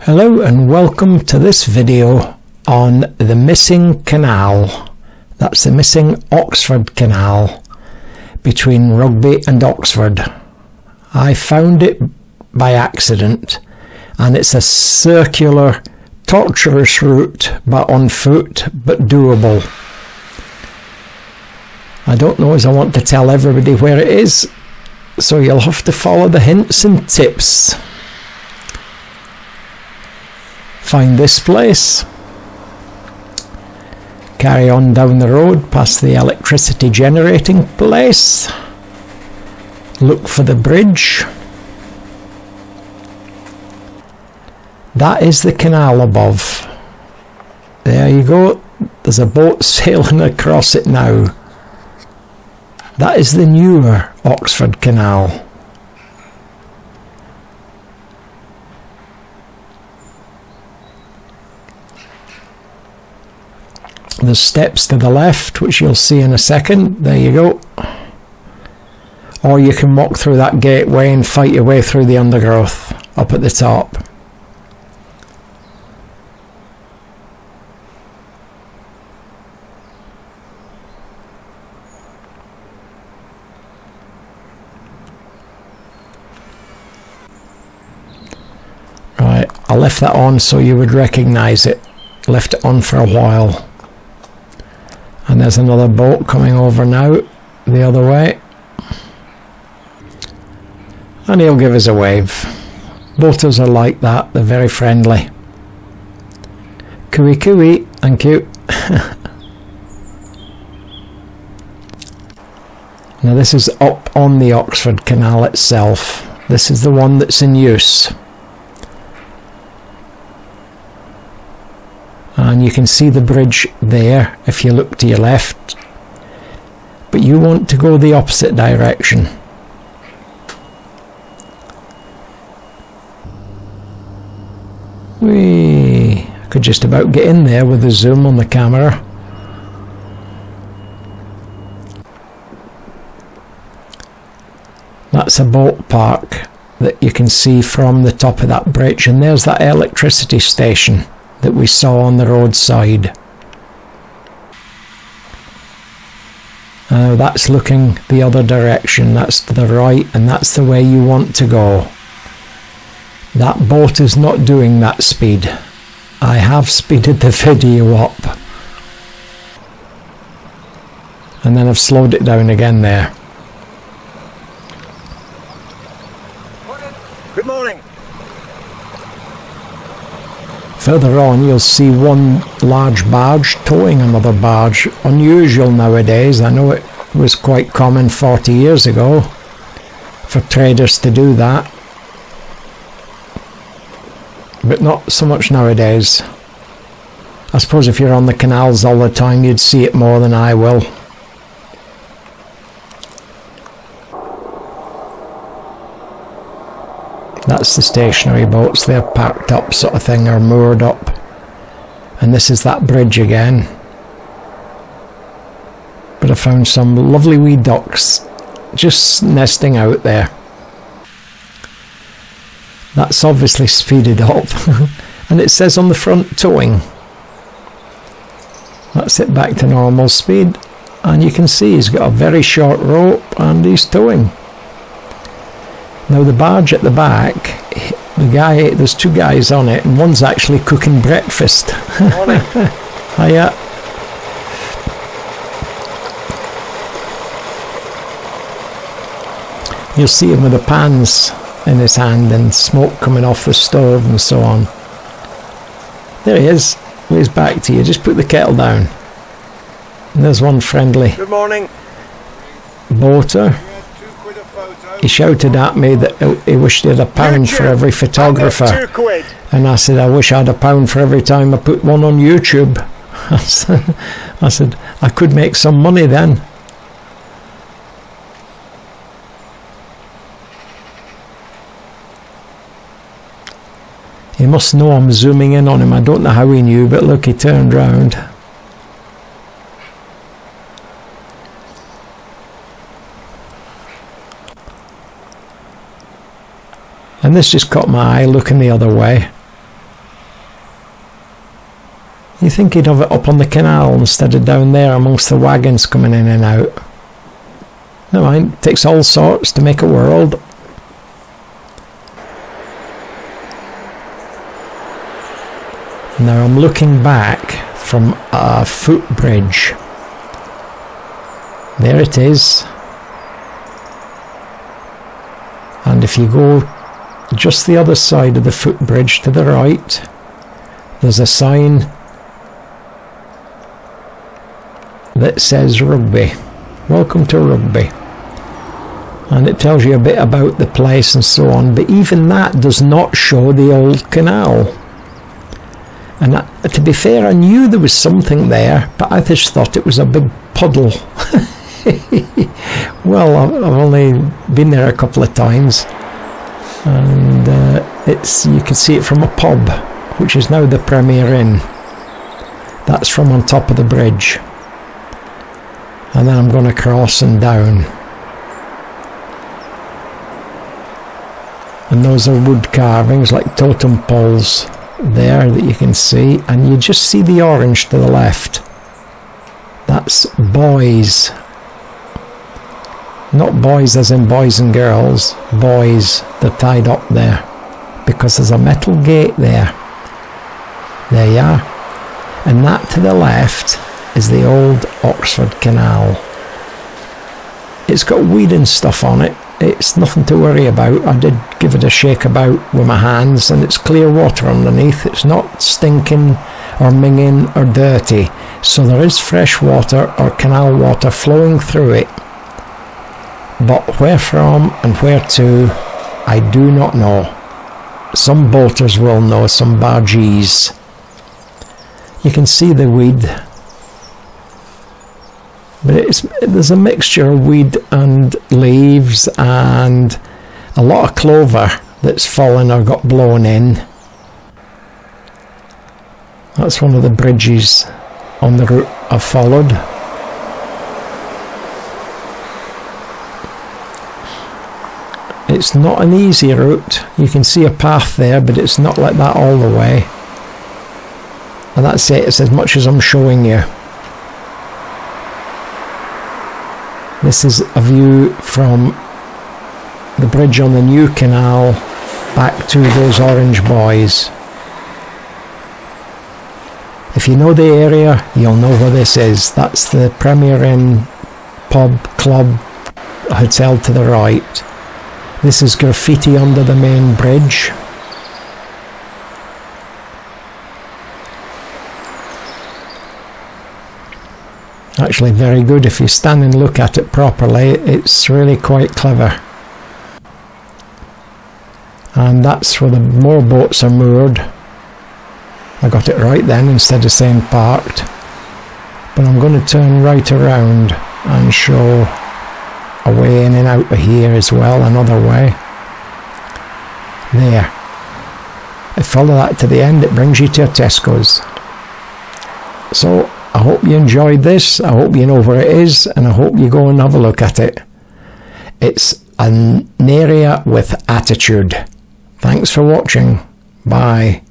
Hello and welcome to this video on the missing canal. That's the missing Oxford Canal between Rugby and Oxford. I found it by accident and it's a circular, tortuous route but on foot, but doable. I don't know as I want to tell everybody where it is, so you'll have to follow the hints and tips. Find this place, carry on down the road past the electricity generating place, look for the bridge. That is the canal above. There you go, there's a boat sailing across it now. That is the newer Oxford Canal. There's steps to the left, which you'll see in a second. There you go. Or you can walk through that gateway and fight your way through the undergrowth up at the top. Right, I left that on so you would recognise it. Left it on for a while. And there's another boat coming over now, the other way. And he'll give us a wave. Boaters are like that, they're very friendly. Cooey cooey, thank you. Now this is up on the Oxford Canal itself. This is the one that's in use. And you can see the bridge there if you look to your left, but you want to go the opposite direction. Whee! I could just about get in there with the zoom on the camera. That's a boat park that you can see from the top of that bridge, and there's that electricity station that we saw on the roadside. That's looking the other direction, that's to the right, and that's the way you want to go. That boat is not doing that speed. I have speeded the video up. And then I've slowed it down again there. Good morning. Further on you'll see one large barge towing another barge. Unusual nowadays. I know it was quite common 40 years ago for traders to do that, but not so much nowadays. I suppose if you're on the canals all the time you'd see it more than I will. That's the stationary boats, they're parked up sort of thing, or moored up. And this is that bridge again. But I found some lovely wee ducks just nesting out there. That's obviously speeded up. And it says on the front towing. That's it back to normal speed. And you can see he's got a very short rope and he's towing. Now the barge at the back, there's two guys on it and one's actually cooking breakfast. Hiya. You'll see him with the pans in his hand and smoke coming off the stove and so on. There he is, with his back to you. Just put the kettle down. And there's one friendly Good morning. boater. He shouted at me that he wished he had £1 for every photographer. £2. And I said, I wish I had £1 for every time I put one on YouTube. I said, I could make some money then. He must know I'm zooming in on him. I don't know how he knew, but look, he turned round. And this just caught my eye looking the other way. You think he'd have it up on the canal instead of down there amongst the wagons coming in and out. Never mind, it takes all sorts to make a world. Now I'm looking back from a footbridge. There it is. And if you go just the other side of the footbridge to the right, there's a sign that says Rugby. Welcome to Rugby. And it tells you a bit about the place and so on, but even that does not show the old canal. And to be fair, I knew there was something there, but I just thought it was a big puddle. Well, I've only been there a couple of times, and you can see it from a pub, which is now the Premier Inn. That's from on top of the bridge. And then I'm going to cross and down. And those are wood carvings like totem poles there that you can see, and you just see the orange to the left. That's boys. Not boys as in boys and girls, boys. They're tied up there because there's a metal gate there. There you are. And that to the left is the old Oxford Canal. It's got weed and stuff on it. It's nothing to worry about. I did give it a shake about with my hands, and it's clear water underneath. It's not stinking or minging or dirty. So there is fresh water or canal water flowing through it. But where from and where to, I do not know. Some boaters will know, some bargees. You can see the weed, but there's a mixture of weed and leaves and a lot of clover that's fallen or got blown in. That's one of the bridges on the route I've followed. It's not an easy route. You can see a path there, but it's not like that all the way. And that's it. It's as much as I'm showing you. This is a view from the bridge on the new canal back to those orange buoys. If you know the area, you'll know where this is. That's the Premier Inn pub, club, hotel to the right. This is graffiti under the main bridge. Actually very good. If you stand and look at it properly, it's really quite clever. And that's where the more boats are moored. I got it right then instead of saying parked. But I'm going to turn right around and show a way in and out of here as well, another way. There. If follow that to the end, it brings you to a Tesco's. So I hope you enjoyed this. I hope you know where it is, and I hope you go and have a look at it. It's an area with attitude. Thanks for watching. Bye.